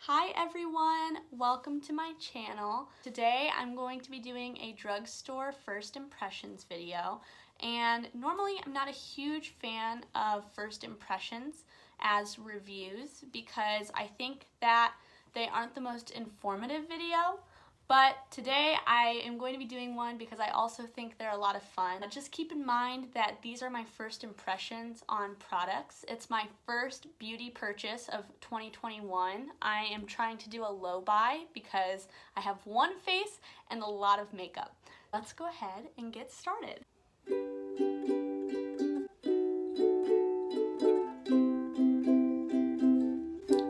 Hi everyone, welcome to my channel. Today I'm going to be doing a drugstore first impressions video, and normally I'm not a huge fan of first impressions as reviews because I think that they aren't the most informative video. But today I am going to be doing one because I also think they're a lot of fun. Just keep in mind that these are my first impressions on products. It's my first beauty purchase of 2021. I am trying to do a low buy because I have one face and a lot of makeup. Let's go ahead and get started.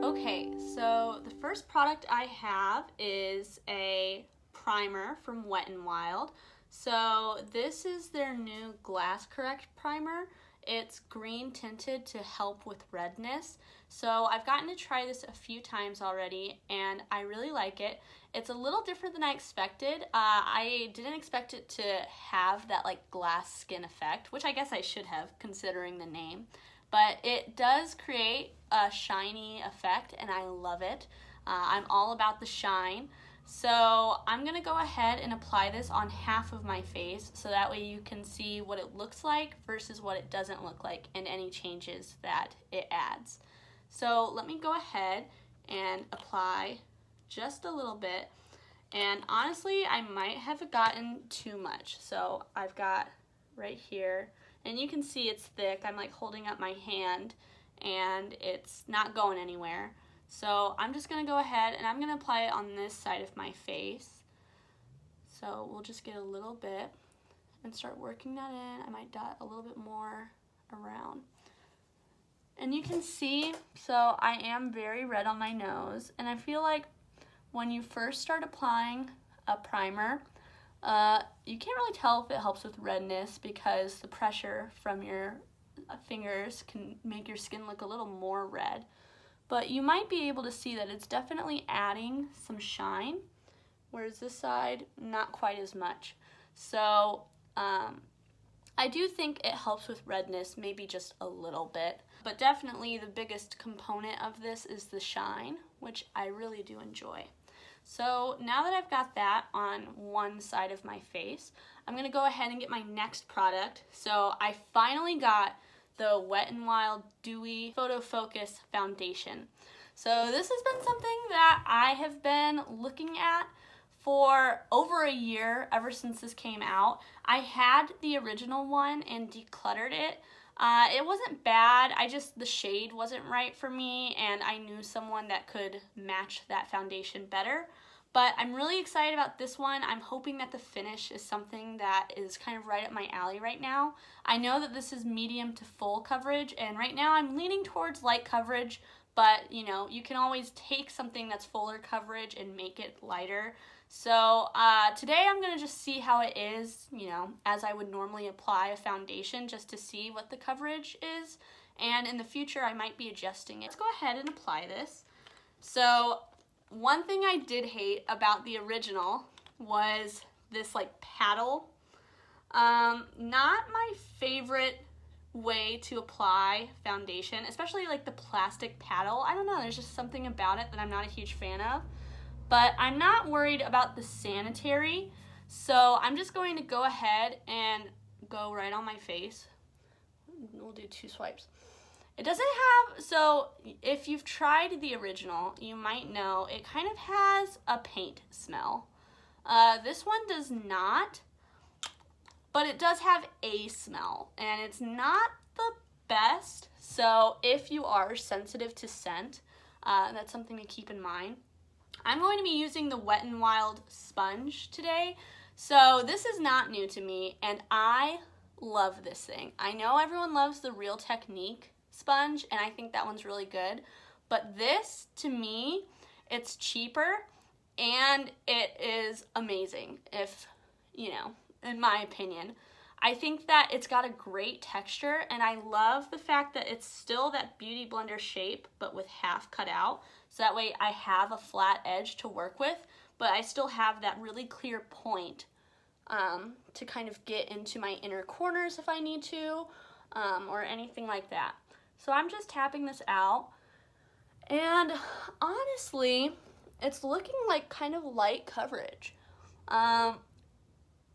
Okay, so the first product I have is a primer from Wet n Wild. So this is their new Glass Correct primer. It's green tinted to help with redness. So I've gotten to try this a few times already and I really like it. It's a little different than I expected. I didn't expect it to have that like glass skin effect, which I guess I should have considering the name. But it does create a shiny effect and I love it. I'm all about the shine. So I'm gonna go ahead and apply this on half of my face so that way you can see what it looks like versus what it doesn't look like and any changes that it adds. So let me go ahead and apply just a little bit, and honestly I might have gotten too much. So I've got right here, and you can see it's thick. I'm like holding up my hand and it's not going anywhere. So I'm just gonna go ahead and I'm gonna apply it on this side of my face. So we'll just get a little bit and start working that in. I might dot a little bit more around. And you can see, so I am very red on my nose, and I feel like when you first start applying a primer, you can't really tell if it helps with redness because the pressure from your fingers can make your skin look a little more red. But you might be able to see that it's definitely adding some shine, whereas this side, not quite as much. So I do think it helps with redness, maybe just a little bit. But definitely the biggest component of this is the shine, which I really do enjoy. So now that I've got that on one side of my face, I'm gonna go ahead and get my next product. So I finally got the Wet n Wild Dewy Photo Focus Foundation. So this has been something that I have been looking at for over a year, ever since this came out. I had the original one and decluttered it. It wasn't bad, the shade wasn't right for me, and I knew someone that could match that foundation better. But I'm really excited about this one. I'm hoping that the finish is something that is kind of right up my alley right now. I know that this is medium to full coverage, and right now I'm leaning towards light coverage, but you know, you can always take something that's fuller coverage and make it lighter. So today I'm gonna just see how it is, you know, as I would normally apply a foundation, just to see what the coverage is. And in the future I might be adjusting it. Let's go ahead and apply this. So one thing I did hate about the original was this like paddle. Not my favorite way to apply foundation, especially like the plastic paddle. I don't know, there's just something about it that I'm not a huge fan of. But I'm not worried about the sanitary, so I'm just going to go ahead and go right on my face. We'll do 2 swipes. It doesn't have, so if you've tried the original, you might know it kind of has a paint smell. This one does not, but it does have a smell, and it's not the best. So if you are sensitive to scent, that's something to keep in mind. I'm going to be using the Wet n Wild sponge today. So this is not new to me, and I love this thing. I know everyone loves the Real Technique sponge, and I think that one's really good. But this, to me, it's cheaper, and it is amazing, if, you know, in my opinion. I think that it's got a great texture, and I love the fact that it's still that Beauty Blender shape, but with half cut out. So that way I have a flat edge to work with, but I still have that really clear point to kind of get into my inner corners if I need to, or anything like that. So I'm just tapping this out, And honestly, it's looking like kind of light coverage. I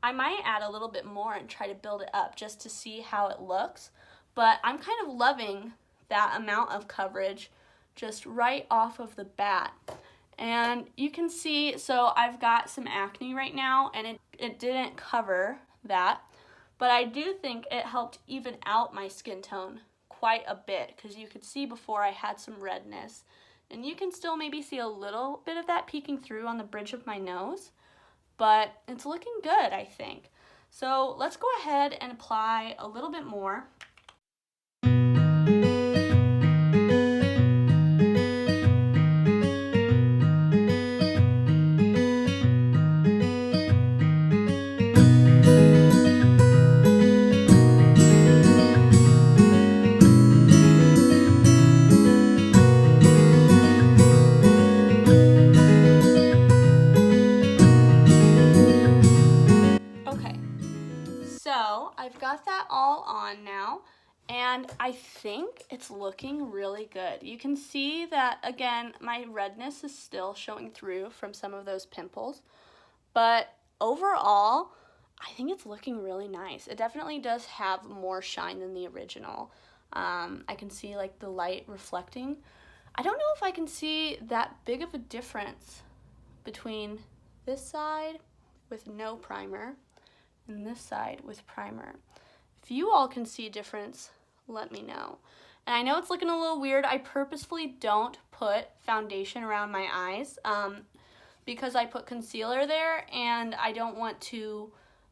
might add a little bit more and try to build it up just to see how it looks, but I'm kind of loving that amount of coverage just right off of the bat. And you can see, so I've got some acne right now, and it didn't cover that, but I do think it helped even out my skin tone quite a bit, because you could see before I had some redness, and you can still maybe see a little bit of that peeking through on the bridge of my nose, but it's looking good, I think. So let's go ahead and apply a little bit more. So I've got that all on now, and I think it's looking really good. You can see that, again, my redness is still showing through from some of those pimples, but overall, I think it's looking really nice. It definitely does have more shine than the original. I can see like the light reflecting. I don't know if I can see that big of a difference between this side with no primer and this side with primer. If you all can see a difference, let me know. And I know it's looking a little weird. I purposefully don't put foundation around my eyes because I put concealer there, and I don't want to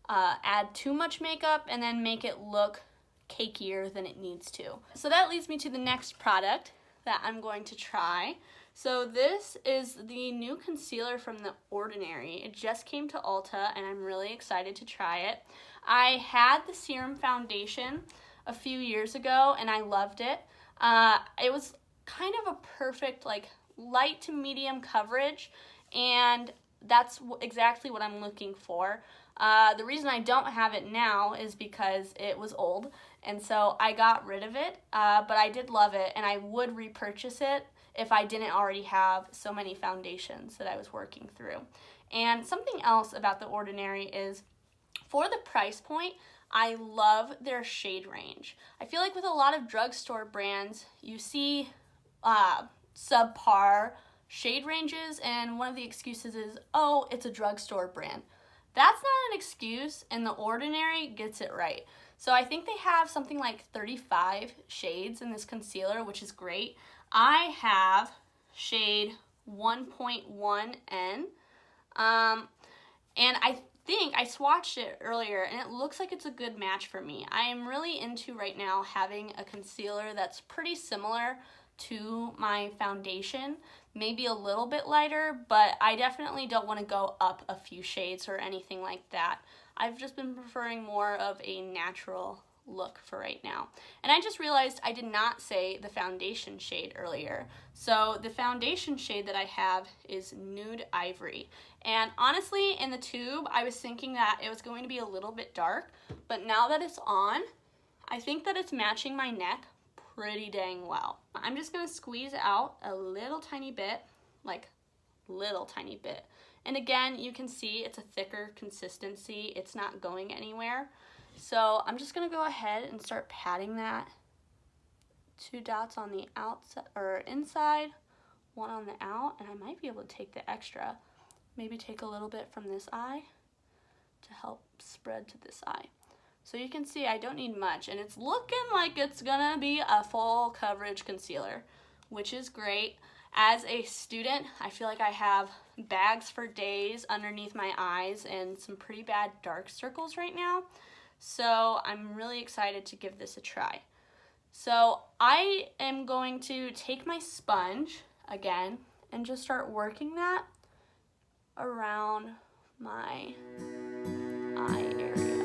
add too much makeup and then make it look cakier than it needs to. So that leads me to the next product that I'm going to try. So this is the new concealer from The Ordinary. It just came to Ulta, and I'm really excited to try it. I had the serum foundation a few years ago, and I loved it. It was kind of a perfect, like, light to medium coverage, and that's exactly what I'm looking for. The reason I don't have it now is because it was old, and so I got rid of it, but I did love it, and I would repurchase it if I didn't already have so many foundations that I was working through. And something else about The Ordinary is, for the price point, I love their shade range. I feel like with a lot of drugstore brands, you see subpar shade ranges, and one of the excuses is, oh, it's a drugstore brand. That's not an excuse, and The Ordinary gets it right. So I think they have something like 35 shades in this concealer, which is great. I have shade 1.1N, and I think I swatched it earlier, and it looks like it's a good match for me. I am really into right now having a concealer that's pretty similar to my foundation, maybe a little bit lighter, but I definitely don't want to go up a few shades or anything like that. I've just been preferring more of a natural look for right now. And I just realized I did not say the foundation shade earlier. So the foundation shade that I have is Nude Ivory. And honestly, in the tube, I was thinking that it was going to be a little bit dark, but now that it's on, I think that it's matching my neck pretty dang well. I'm just gonna squeeze out a little tiny bit, like little tiny bit. And again, you can see it's a thicker consistency. It's not going anywhere. So I'm just gonna go ahead and start patting that. 2 dots on the outside or inside, 1 on the out, and I might be able to take the extra. Maybe take a little bit from this eye to help spread to this eye. So you can see I don't need much, and it's looking like it's gonna be a full coverage concealer, which is great. As a student, I feel like I have bags for days underneath my eyes and some pretty bad dark circles right now. So I'm really excited to give this a try. So I am going to take my sponge again and just start working that around my eye area.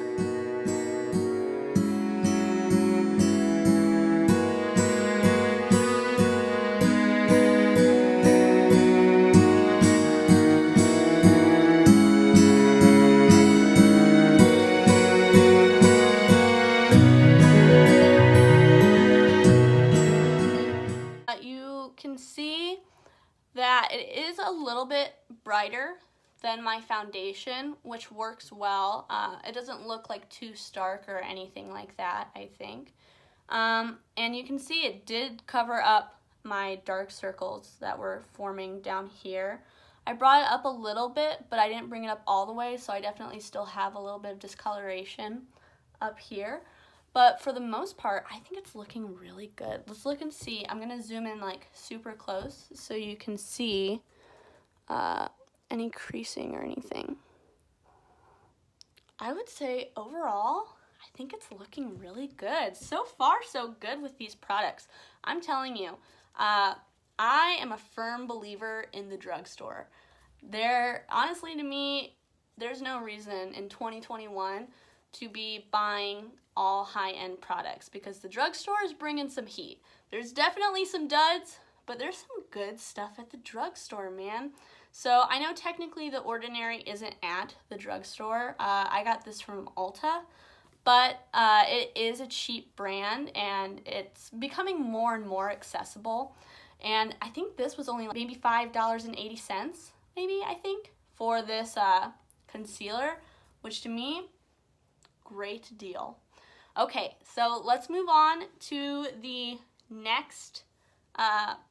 You can see it is a little bit brighter than my foundation, which works well. It doesn't look like too stark or anything like that, I think. And you can see it did cover up my dark circles that were forming down here. I brought it up a little bit, but I didn't bring it up all the way, so I definitely still have a little bit of discoloration up here. But for the most part, I think it's looking really good. Let's look and see. I'm going to zoom in like super close so you can see any creasing or anything. I would say overall, I think it's looking really good. So far, so good with these products. I'm telling you, I am a firm believer in the drugstore. Honestly, to me, there's no reason in 2021 to be buying all high-end products because the drugstore is bringing some heat. There's definitely some duds, but there's some good stuff at the drugstore, man. So I know technically The Ordinary isn't at the drugstore. I got this from Ulta, but it is a cheap brand and it's becoming more and more accessible. And I think this was only maybe $5.80, maybe, I think, for this concealer, which to me, great deal. Okay, so let's move on to the next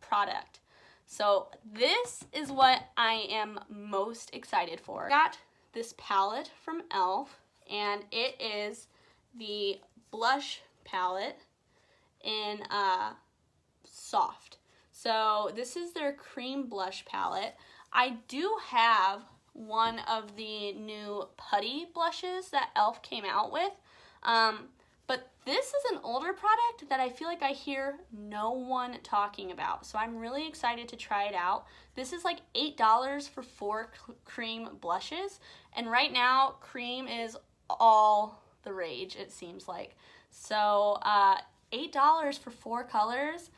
product. So this is what I am most excited for. I got this palette from e.l.f. and it is the blush palette in Soft. So this is their cream blush palette. I do have one of the new putty blushes that e.l.f. came out with. But this is an older product that I feel like I hear no one talking about. So I'm really excited to try it out. This is like $8 for 4 cream blushes. And right now, cream is all the rage, it seems like. So $8 for 4 colors.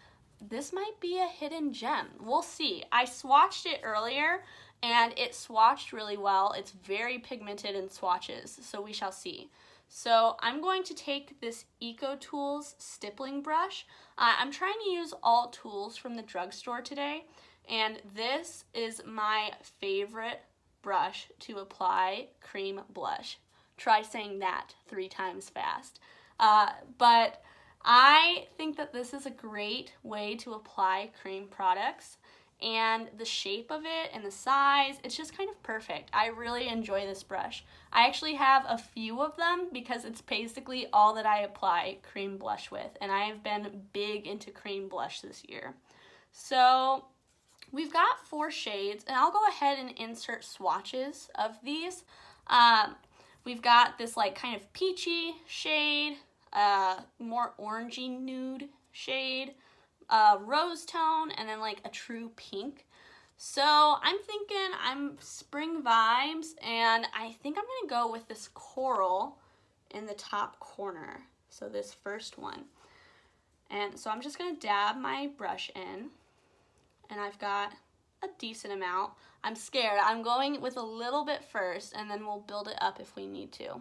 This might be a hidden gem. We'll see. I swatched it earlier and it swatched really well. It's very pigmented in swatches, so we shall see. So I'm going to take this Eco Tools stippling brush. I'm trying to use all tools from the drugstore today, and this is my favorite brush to apply cream blush. Try saying that 3 times fast. But I think that this is a great way to apply cream products, and the shape of it and the size, it's just kind of perfect. I really enjoy this brush. I actually have a few of them because it's basically all that I apply cream blush with, and I have been big into cream blush this year. So we've got 4 shades, and I'll go ahead and insert swatches of these. We've got this like kind of peachy shade, more orangey nude shade, rose tone, and then like a true pink. So I'm thinking I'm spring vibes, and I think I'm gonna go with this coral in the top corner. So this first one. And so I'm just gonna dab my brush in, and I've got a decent amount. I'm scared. I'm going with a little bit first, and then we'll build it up if we need to.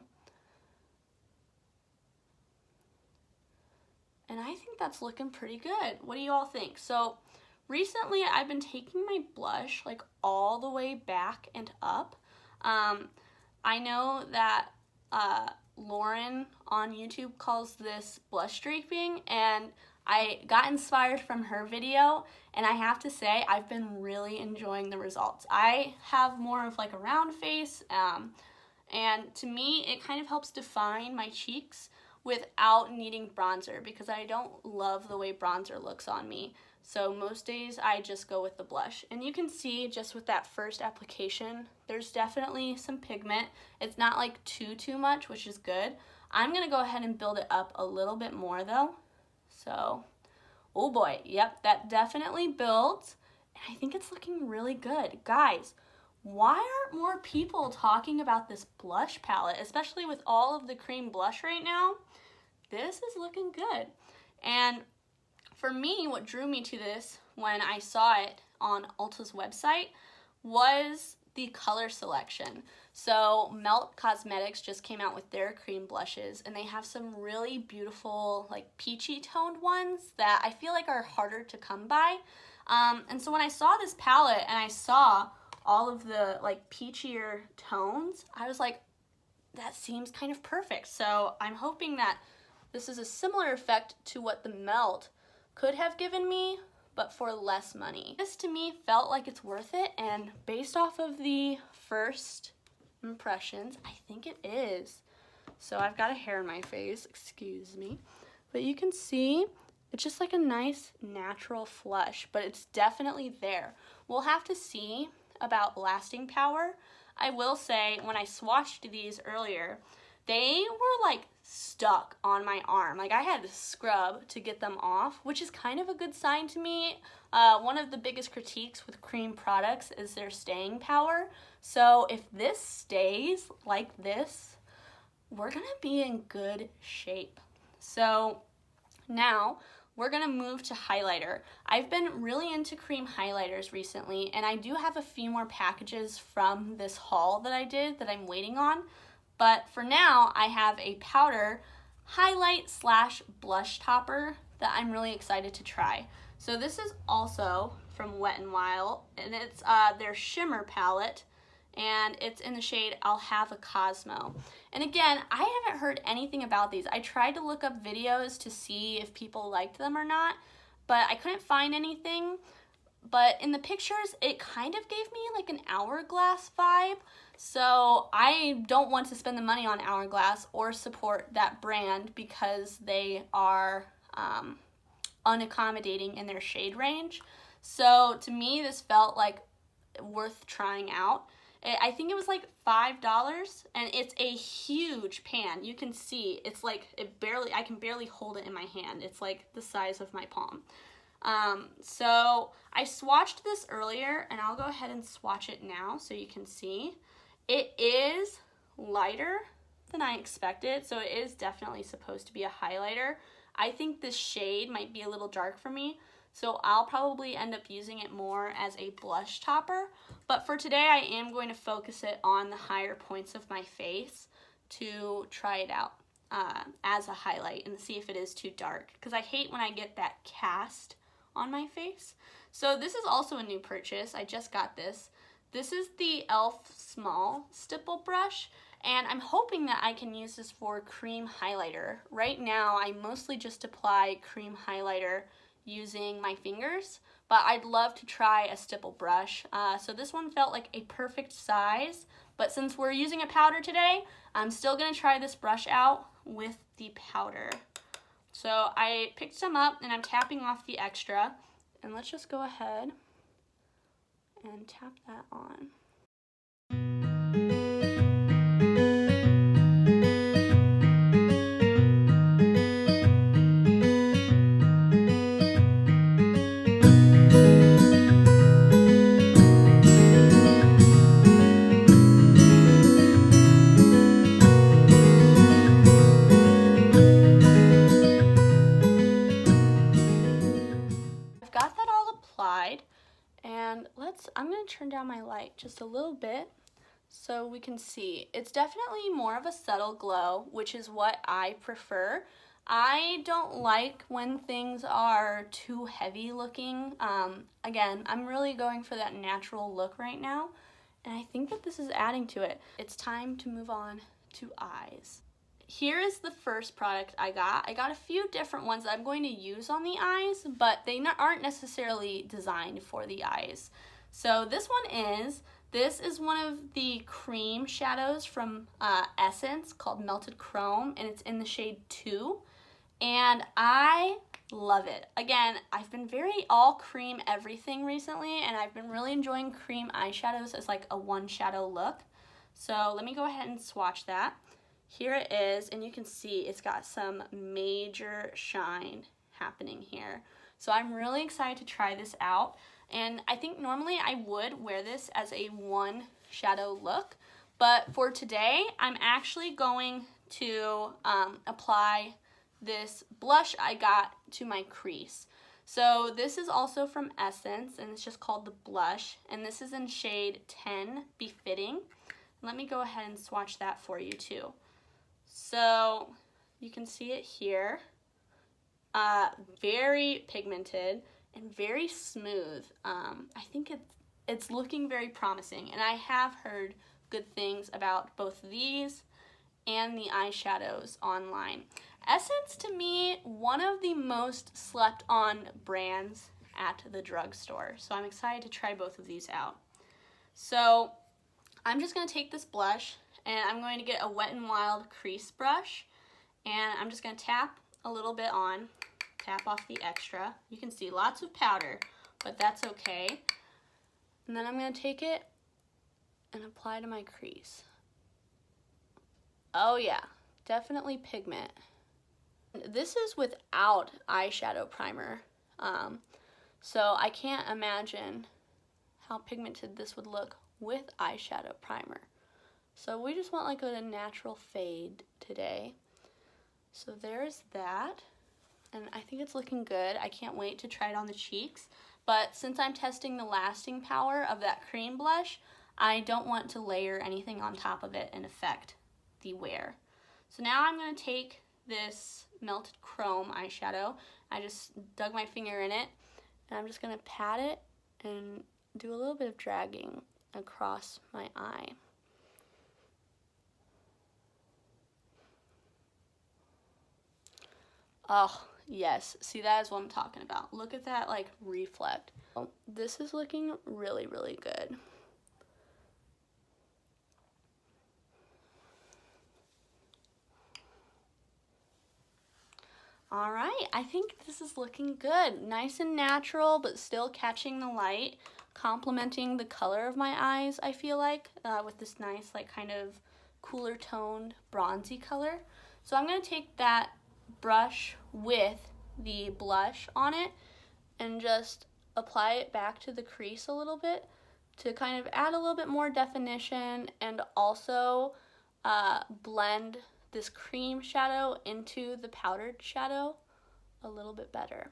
And I think that's looking pretty good. What do you all think? So recently I've been taking my blush like all the way back and up. I know that Lauren on YouTube calls this blush draping, and I got inspired from her video, and I have to say I've been really enjoying the results. I have more of like a round face, and to me it kind of helps define my cheeks without needing bronzer, because I don't love the way bronzer looks on me. So most days I just go with the blush. And you can see just with that first application, there's definitely some pigment. It's not like too much, which is good. I'm gonna go ahead and build it up a little bit more though. So, oh boy, yep, that definitely builds. And I think it's looking really good. Guys, why aren't more people talking about this blush palette, especially with all of the cream blush right now? This is looking good. And for me, what drew me to this when I saw it on Ulta's website was the color selection. So Melt Cosmetics just came out with their cream blushes, and they have some really beautiful like peachy toned ones that I feel like are harder to come by. And so when I saw this palette and I saw all of the like peachier tones, I was like, that seems kind of perfect. So I'm hoping that this is a similar effect to what the Melt could have given me, but for less money. This to me felt like it's worth it, and based off of the first impressions, I think it is. So I've got a hair in my face, excuse me. But you can see it's just like a nice natural flush, but it's definitely there. We'll have to see about lasting power. I will say, when I swatched these earlier, they were like stuck on my arm. Like I had to scrub to get them off, which is kind of a good sign to me. One of the biggest critiques with cream products is their staying power. So if this stays like this, we're gonna be in good shape. So now we're gonna move to highlighter. I've been really into cream highlighters recently, and I do have a few more packages from this haul that I did that I'm waiting on. But for now, I have a powder highlight slash blush topper that I'm really excited to try. So this is also from Wet n Wild, and it's their shimmer palette, and it's in the shade I'll Have a Cosmo. And again, I haven't heard anything about these. I tried to look up videos to see if people liked them or not, but I couldn't find anything. But in the pictures, it kind of gave me like an Hourglass vibe. So I don't want to spend the money on Hourglass or support that brand because they are unaccommodating in their shade range. So to me, this felt like worth trying out. I think it was like $5, and it's a huge pan. You can see it's like I can barely hold it in my hand. It's like the size of my palm. So I swatched this earlier, and I'll go ahead and swatch it now so you can see. It is lighter than I expected, so it is definitely supposed to be a highlighter. I think this shade might be a little dark for me, so I'll probably end up using it more as a blush topper. But for today, I am going to focus it on the higher points of my face to try it out as a highlight and see if it is too dark, because I hate when I get that cast on my face. So this is also a new purchase. I just got this. This is the e.l.f. Small Stipple Brush, and I'm hoping that I can use this for cream highlighter. Right now, I mostly just apply cream highlighter using my fingers, but I'd love to try a stipple brush. So this one felt like a perfect size, but since we're using a powder today, I'm still gonna try this brush out with the powder. So I picked some up and I'm tapping off the extra, and let's just go ahead and tap that on. And I'm going to turn down my light just a little bit so we can see. It's definitely more of a subtle glow, which is what I prefer. I don't like when things are too heavy looking. Again, I'm really going for that natural look right now, and I think that this is adding to it. It's time to move on to eyes. Here is the first product I got. I got a few different ones that I'm going to use on the eyes, but they aren't necessarily designed for the eyes. So this is one of the cream shadows from Essence called Melted Chrome, and it's in the shade 2, and I love it. Again, I've been very all cream everything recently, and I've been really enjoying cream eyeshadows as like a one shadow look. So let me go ahead and swatch that. Here it is, and you can see it's got some major shine happening here. So I'm really excited to try this out, and I think normally I would wear this as a one shadow look, but for today I'm actually going to apply this blush I got to my crease. So this is also from Essence, and it's just called the Blush, and this is in shade 10, Befitting. Let me go ahead and swatch that for you too. So you can see it here, very pigmented, and very smooth. I think it's looking very promising, and I have heard good things about both these and the eyeshadows online. Essence, to me, one of the most slept on brands at the drugstore, so I'm excited to try both of these out. So I'm just going to take this blush, and I'm going to get a Wet n Wild crease brush, and I'm just going to tap a little bit on, tap off the extra. You can see lots of powder, but that's okay. And then I'm going to take it and apply to my crease. Oh yeah, definitely pigment. This is without eyeshadow primer, so I can't imagine how pigmented this would look with eyeshadow primer. So we just want like a natural fade today. So there's that, and I think it's looking good. I can't wait to try it on the cheeks, but since I'm testing the lasting power of that cream blush, I don't want to layer anything on top of it and affect the wear. So now I'm going to take this Melted Chrome eyeshadow. I just dug my finger in it, and I'm just going to pat it and do a little bit of dragging across my eye. Oh, yes. See, that is what I'm talking about. Look at that, like, reflect. Oh, this is looking really, really good. All right, I think this is looking good. Nice and natural, but still catching the light, complementing the color of my eyes, I feel like, with this nice, like, kind of cooler toned bronzy color. So I'm going to take that brush with the blush on it and just apply it back to the crease a little bit to kind of add a little bit more definition and also blend this cream shadow into the powdered shadow a little bit better.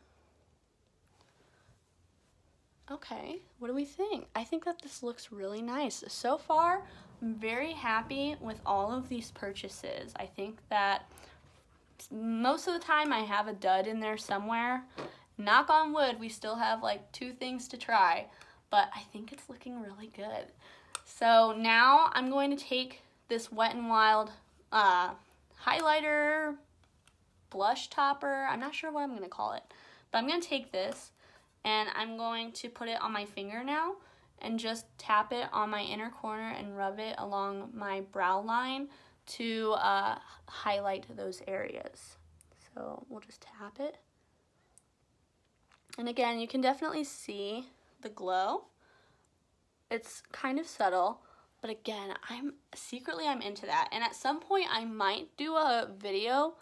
Okay, what do we think? I think that this looks really nice. So far, I'm very happy with all of these purchases. I think that most of the time I have a dud in there somewhere. Knock on wood, we still have like 2 things to try, but I think it's looking really good. So now I'm going to take this Wet n Wild highlighter, blush topper, I'm not sure what I'm going to call it, but I'm going to take this and I'm going to put it on my finger now and just tap it on my inner corner and rub it along my brow line to highlight those areas. So we'll just tap it. And again, you can definitely see the glow. It's kind of subtle, but again, I'm into that. And at some point, I might do a video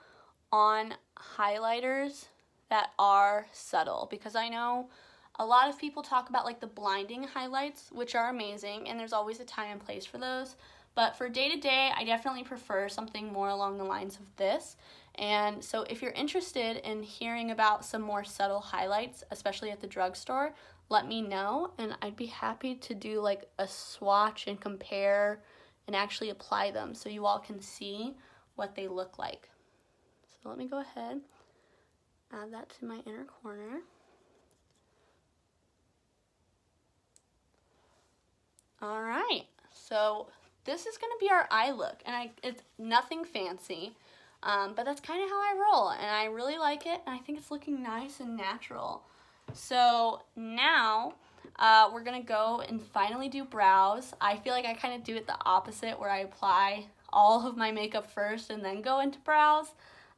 on highlighters that are subtle, because I know a lot of people talk about like the blinding highlights, which are amazing, and there's always a time and place for those. But for day-to-day, I definitely prefer something more along the lines of this. And so if you're interested in hearing about some more subtle highlights, especially at the drugstore, let me know, and I'd be happy to do like a swatch and compare and actually apply them so you all can see what they look like. So let me go ahead, add that to my inner corner. All right, so this is going to be our eye look, and it's nothing fancy, but that's kind of how I roll, and I really like it, and I think it's looking nice and natural. So now we're going to go and finally do brows. I feel like I kind of do it the opposite, where I apply all of my makeup first and then go into brows.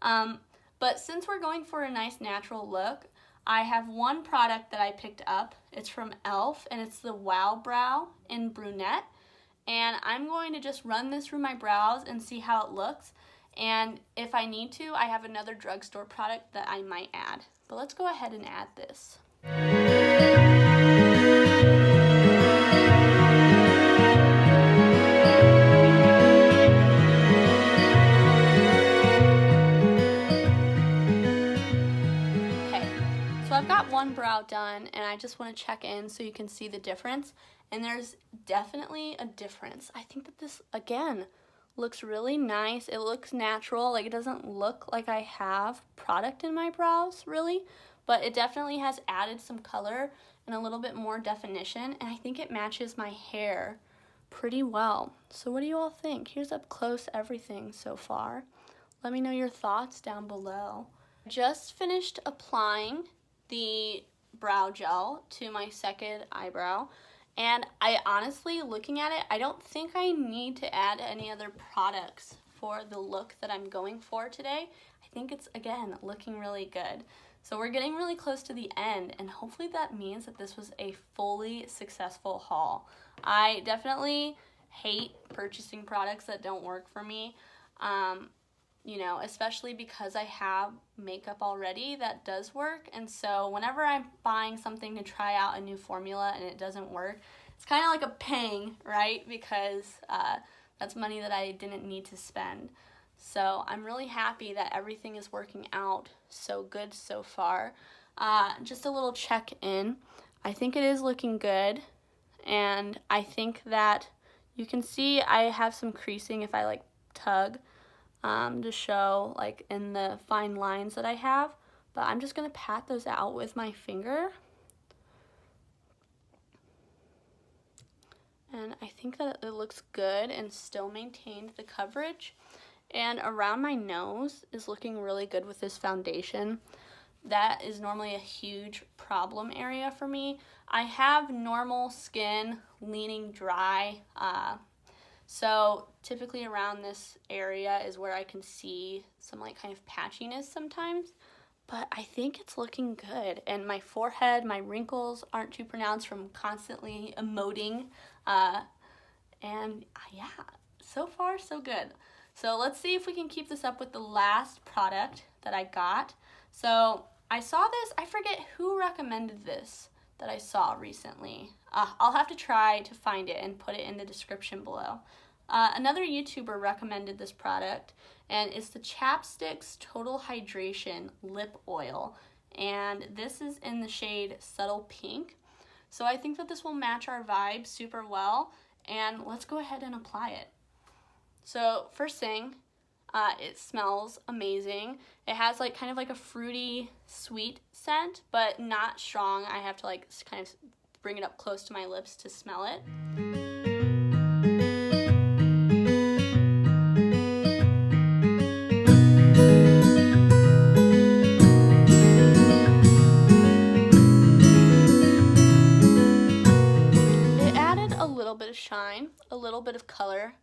But since we're going for a nice natural look, I have one product that I picked up. It's from e.l.f. and it's the Wow Brow in Brunette. And I'm going to just run this through my brows and see how it looks. And if I need to, I have another drugstore product that I might add. But let's go ahead and add this. Okay, so I've got one brow done, and I just want to check in so you can see the difference. And there's definitely a difference. I think that this, again, looks really nice. It looks natural. Like, it doesn't look like I have product in my brows, really. but it definitely has added some color and a little bit more definition, and I think it matches my hair pretty well. So what do you all think? Here's up close everything so far. Let me know your thoughts down below. Just finished applying the brow gel to my second eyebrow, and I honestly, looking at it, I don't think I need to add any other products for the look that I'm going for today. I think it's, again, looking really good. So we're getting really close to the end, and hopefully that means that this was a fully successful haul. I definitely hate purchasing products that don't work for me, you know, especially because I have makeup already that does work, and so whenever I'm buying something to try out a new formula and it doesn't work, it's kind of like a pang, right? Because that's money that I didn't need to spend. So I'm really happy that everything is working out so good so far. Just a little check-in. I think it is looking good, and I think that you can see I have some creasing if I like tug to show like in the fine lines that I have, but I'm just going to pat those out with my finger. And I think that it looks good and still maintained the coverage. And around my nose is looking really good with this foundation. That is normally a huge problem area for me. I have normal skin, leaning dry, so typically around this area is where I can see some like kind of patchiness sometimes, but I think it's looking good. And my forehead, my wrinkles aren't too pronounced from constantly emoting, and yeah, so far so good. So let's see if we can keep this up with the last product that I got. So I saw this, I forget who recommended this that I saw recently. I'll have to try to find it and put it in the description below. Another YouTuber recommended this product, and it's the Chapstick's Total Hydration Lip Oil, and this is in the shade Subtle Pink. So I think that this will match our vibe super well, and let's go ahead and apply it. So first thing, it smells amazing. It has like kind of like a fruity, sweet scent, but not strong. I have to like kind of bring it up close to my lips to smell it. It added a little bit of shine, a little bit of color.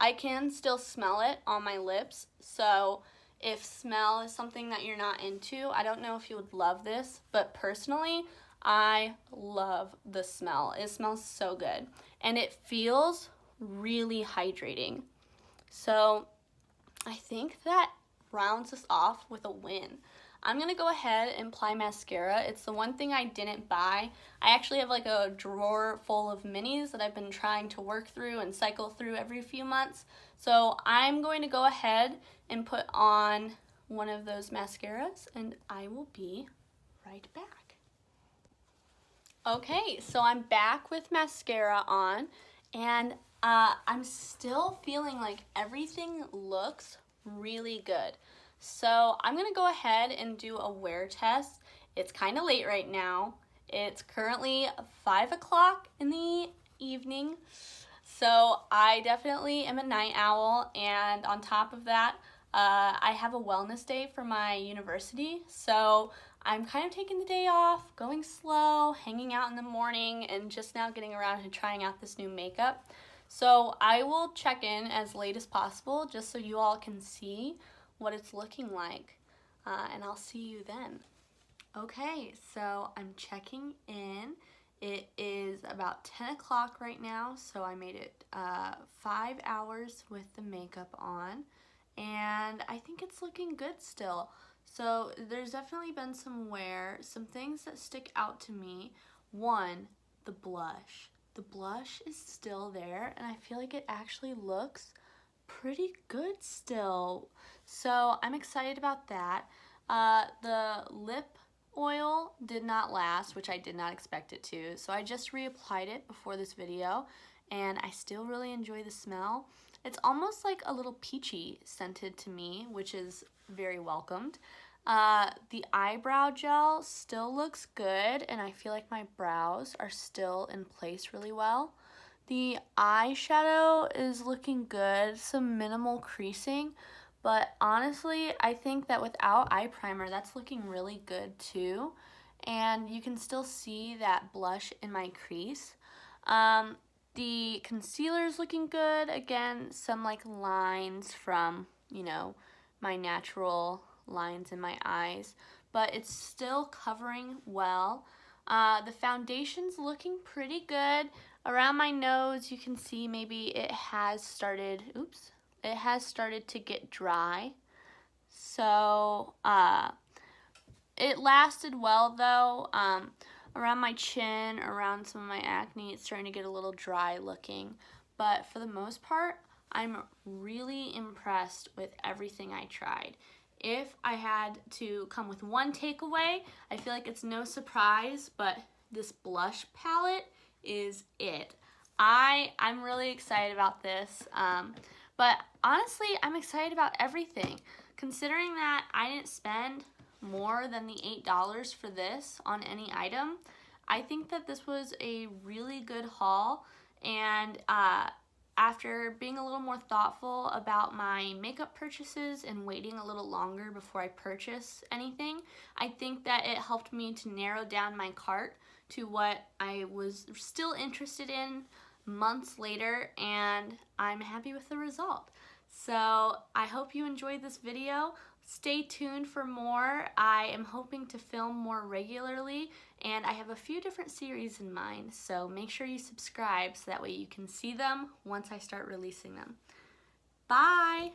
I can still smell it on my lips, so if smell is something that you're not into, I don't know if you would love this, but personally, I love the smell. It smells so good, and it feels really hydrating. So I think that rounds us off with a win. I'm going to go ahead and apply mascara. It's the one thing I didn't buy. I actually have like a drawer full of minis that I've been trying to work through and cycle through every few months. So I'm going to go ahead and put on one of those mascaras, and I will be right back. Okay, so I'm back with mascara on, and I'm still feeling like everything looks really good. So I'm going to go ahead and do a wear test. It's kind of late right now. It's currently 5 o'clock in the evening. So I definitely am a night owl, and on top of that, I have a wellness day for my university. So I'm kind of taking the day off, going slow, hanging out in the morning, and just now getting around to trying out this new makeup. So I will check in as late as possible just so you all can see what it's looking like, and I'll see you then. Okay, so I'm checking in. It is about 10 o'clock right now, so I made it 5 hours with the makeup on, and I think it's looking good still. So there's definitely been some wear, some things that stick out to me. One, the blush. The blush is still there, and I feel like it actually looks pretty good still. So I'm excited about that. The lip oil did not last, which I did not expect it to. So I just reapplied it before this video, and I still really enjoy the smell. It's almost like a little peachy scented to me, which is very welcomed. The eyebrow gel still looks good, and I feel like my brows are still in place really well. The eyeshadow is looking good, some minimal creasing, but honestly, I think that without eye primer, that's looking really good too. And you can still see that blush in my crease. The concealer is looking good. Again, some like lines from, my natural lines in my eyes, but it's still covering well. The foundation's looking pretty good. Around my nose, you can see maybe it has started, it has started to get dry. So, it lasted well though. Around my chin, around some of my acne, it's starting to get a little dry looking. But for the most part, I'm really impressed with everything I tried. If I had to come with one takeaway, I feel like it's no surprise, but this blush palette is it. I'm really excited about this, but honestly, I'm excited about everything. Considering that I didn't spend more than the $8 for this on any item, I think that this was a really good haul, and after being a little more thoughtful about my makeup purchases and waiting a little longer before I purchase anything, I think that it helped me to narrow down my cart to what I was still interested in months later, and I'm happy with the result. So I hope you enjoyed this video. Stay tuned for more. I am hoping to film more regularly, and I have a few different series in mind, so make sure you subscribe so that way you can see them once I start releasing them. Bye!